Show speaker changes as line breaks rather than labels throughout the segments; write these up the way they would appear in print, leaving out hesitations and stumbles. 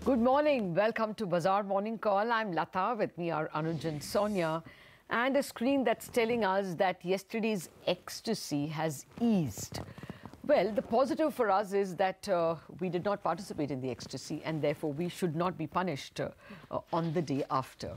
Good morning. Welcome to Bazaar Morning Call. I'm Lata. With me are Anuj and Sonia. And a screen that's telling us that yesterday's ecstasy has eased. Well, the positive for us is that we did not participate in the ecstasy and therefore we should not be punished on the day after.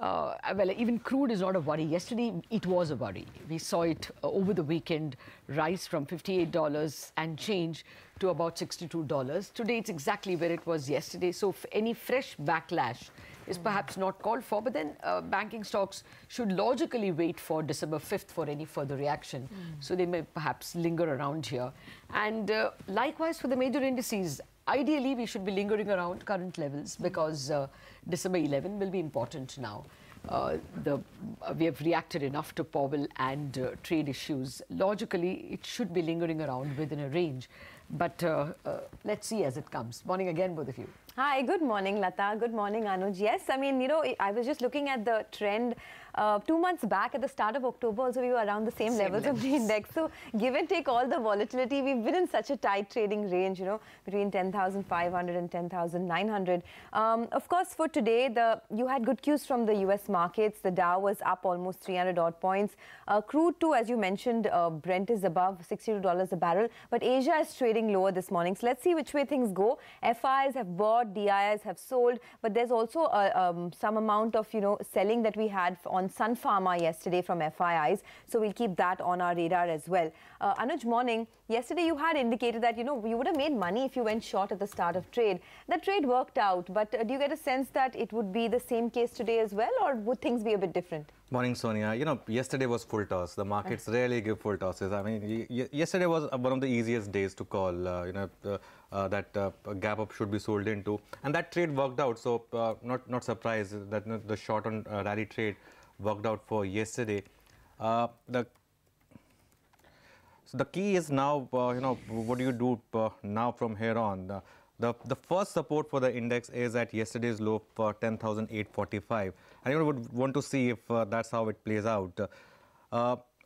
Well, even crude is not a worry. Yesterday, it was a worry. We saw it over the weekend rise from $58 and change to about $62. Today, it's exactly where it was yesterday. So any fresh backlash is perhaps not called for. But then banking stocks should logically wait for December 5th for any further reaction. So they may perhaps linger around here. And likewise for the major indices. Ideally, we should be lingering around current levels because December 11 will be important now. We have reacted enough to Powell and trade issues. Logically, it should be lingering around within a range. But let's see as it comes. Morning again, both of you.
Hi, good morning, Lata. Good morning, Anuj. Yes, I mean, you know, I was just looking at the trend 2 months back at the start of October. Also, we were around the same levels of the index. So, give and take all the volatility, we've been in such a tight trading range, you know, between 10,500 and 10,900. Of course, for today, you had good cues from the US markets. The Dow was up almost 300 odd points. Crude too, as you mentioned, Brent is above $62 a barrel. But Asia is trading lower this morning. So, let's see which way things go. FIs have bought, DIs have sold, but there's also some amount of, you know, selling that we had on Sun Pharma yesterday from FIIs. So we'll keep that on our radar as well. Anuj, morning. Yesterday you had indicated that, you know, you would have made money if you went short at the start of trade. That trade worked out, but do you get a sense that it would be the same case today as well, or would things be a bit different?
Morning, Sonia. You know, yesterday was full toss. The markets rarely give full tosses. I mean, yesterday was one of the easiest days to call, that gap up should be sold into. And that trade worked out. So, not surprised that the short on rally trade worked out for yesterday. So the key is now, what do you do now from here on? The first support for the index is at yesterday's low of 10,845. And you would want to see if that's how it plays out.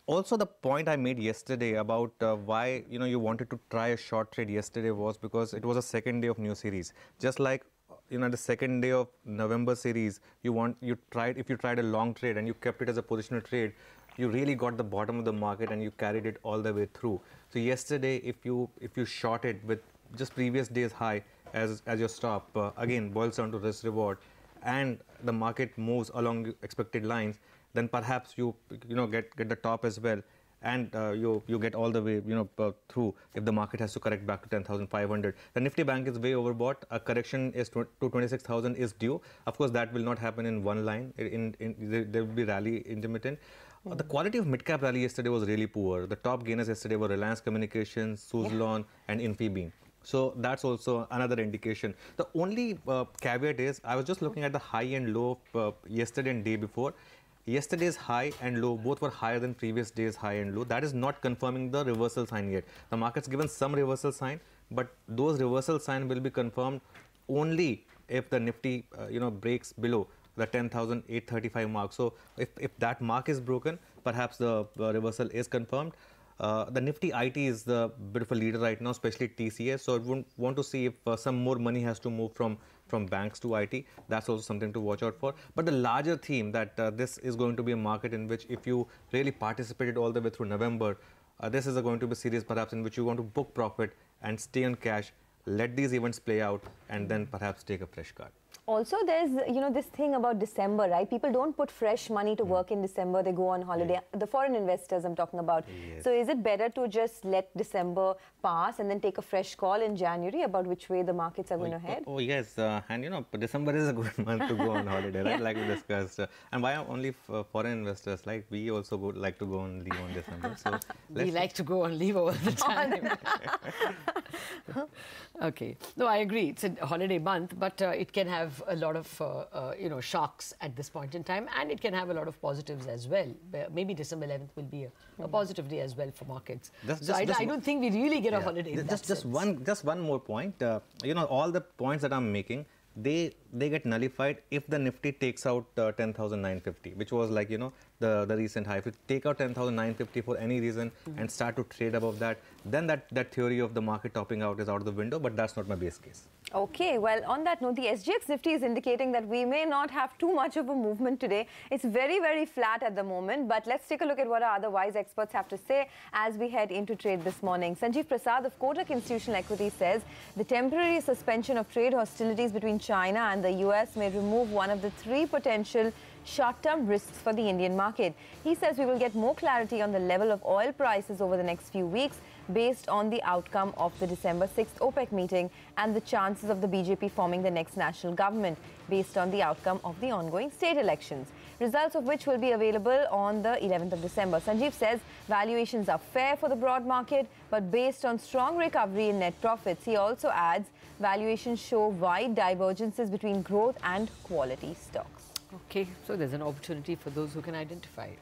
Also, the point I made yesterday about why you wanted to try a short trade yesterday was because it was a second day of new series. Just like the second day of November series, if you tried a long trade and you kept it as a positional trade, you really got the bottom of the market and you carried it all the way through. So yesterday, if you short it with just previous day's high as your stop, again boils down to risk reward, and the market moves along expected lines, then perhaps you get the top as well, and you get all the way through if the market has to correct back to 10,500. The Nifty Bank is way overbought. A correction is to 26,000 is due. Of course, that will not happen in one line. There will be rally intermittent. The quality of mid-cap rally yesterday was really poor. The top gainers yesterday were Reliance Communications, Suzlon, and Infibeam. So that's also another indication. The only caveat is I was just looking at the high and low yesterday and day before. Yesterday's high and low both were higher than previous day's high and low. That is not confirming the reversal sign yet. The market's given some reversal sign, but those reversal sign will be confirmed only if the Nifty breaks below the 10,835 mark. So if that mark is broken, perhaps the reversal is confirmed. The Nifty IT is the bit of a leader right now, especially TCS. So I would want to see if some more money has to move from banks to IT. That's also something to watch out for. But the larger theme that this is going to be a market in which if you really participated all the way through November, this is going to be a series perhaps in which you want to book profit and stay on cash, let these events play out, and then perhaps take a fresh card.
Also, there's, this thing about December, right? People don't put fresh money to work in December. They go on holiday. Yeah. The foreign investors I'm talking about. Yes. So is it better to just let December pass and then take a fresh call in January about which way the markets are going to head?
Oh, yes. And, December is a good month to go on holiday, right? Yeah. Like we discussed. And why only foreign investors? Like, we also like to go on leave on December. So
we like to go on leave all the time. Okay. No, I agree. It's a holiday month, but it can have a lot of, shocks at this point in time, and it can have a lot of positives as well. Maybe December 11th will be a positive day as well for markets. I don't think we really get a holiday.
Just one more point. All the points that I'm making, they get nullified if the Nifty takes out 10,950, which was like, the recent high. If you take out 10,950 for any reason and start to trade above that, then that theory of the market topping out is out of the window, but that's not my base case.
Okay, well, on that note, the SGX Nifty is indicating that we may not have too much of a movement today. It's very, very flat at the moment, but let's take a look at what our otherwise experts have to say as we head into trade this morning. Sanjeev Prasad of Kotak Institutional Equity says the temporary suspension of trade hostilities between China and the US may remove one of the three potential short-term risks for the Indian market. He says we will get more clarity on the level of oil prices over the next few weeks based on the outcome of the December 6th OPEC meeting and the chances of the BJP forming the next national government based on the outcome of the ongoing state elections, results of which will be available on the 11th of December. Sanjeev says valuations are fair for the broad market, but based on strong recovery in net profits. He also adds valuations show wide divergences between growth and quality stocks.
Okay, so there's an opportunity for those who can identify it.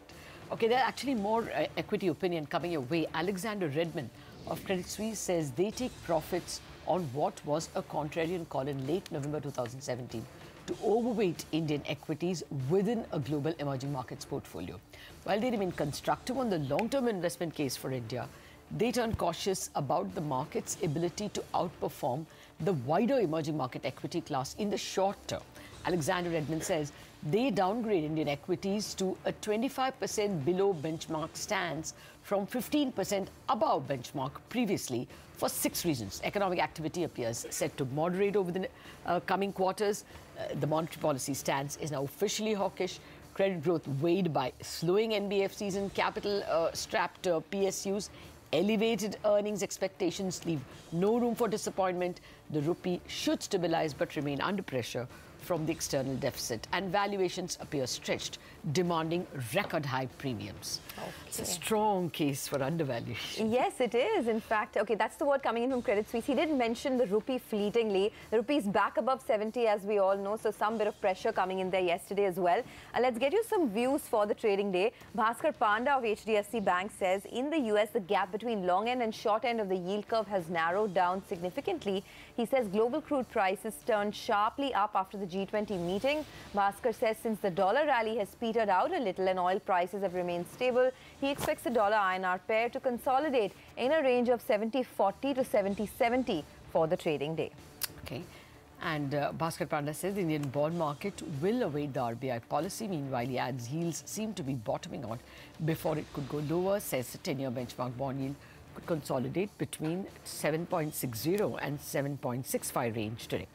Okay, there's actually more equity opinion coming your way. Alexander Redmond of Credit Suisse says they take profits on what was a contrarian call in late November 2017 to overweight Indian equities within a global emerging markets portfolio. While they remain constructive on the long-term investment case for India, they turn cautious about the market's ability to outperform the wider emerging market equity class in the short term. Alexander Redmond says they downgrade Indian equities to a 25% below benchmark stance from 15% above benchmark previously for 6 reasons. Economic activity appears set to moderate over the coming quarters. The monetary policy stance is now officially hawkish. Credit growth weighed by slowing NBFCs and capital-strapped PSUs. Elevated earnings expectations leave no room for disappointment. The rupee should stabilize but remain under pressure from the external deficit, and valuations appear stretched, demanding record high premiums. Okay. It's a strong case for undervaluation.
Yes, it is. In fact, okay, that's the word coming in from Credit Suisse. He did mention the rupee fleetingly. The rupee is back above 70, as we all know, so some bit of pressure coming in there yesterday as well. Let's get you some views for the trading day. Bhaskar Panda of HDFC Bank says in the US, the gap between long end and short end of the yield curve has narrowed down significantly. He says global crude prices turned sharply up after the G20 meeting. Bhaskar says since the dollar rally has petered out a little and oil prices have remained stable, he expects the dollar INR pair to consolidate in a range of 70.40 to 70.70 for the trading day.
Okay. And Bhaskar Panda says the Indian bond market will await the RBI policy. Meanwhile, he adds yields seem to be bottoming out before it could go lower. Says the 10-year benchmark bond yield could consolidate between 7.60 and 7.65 range today.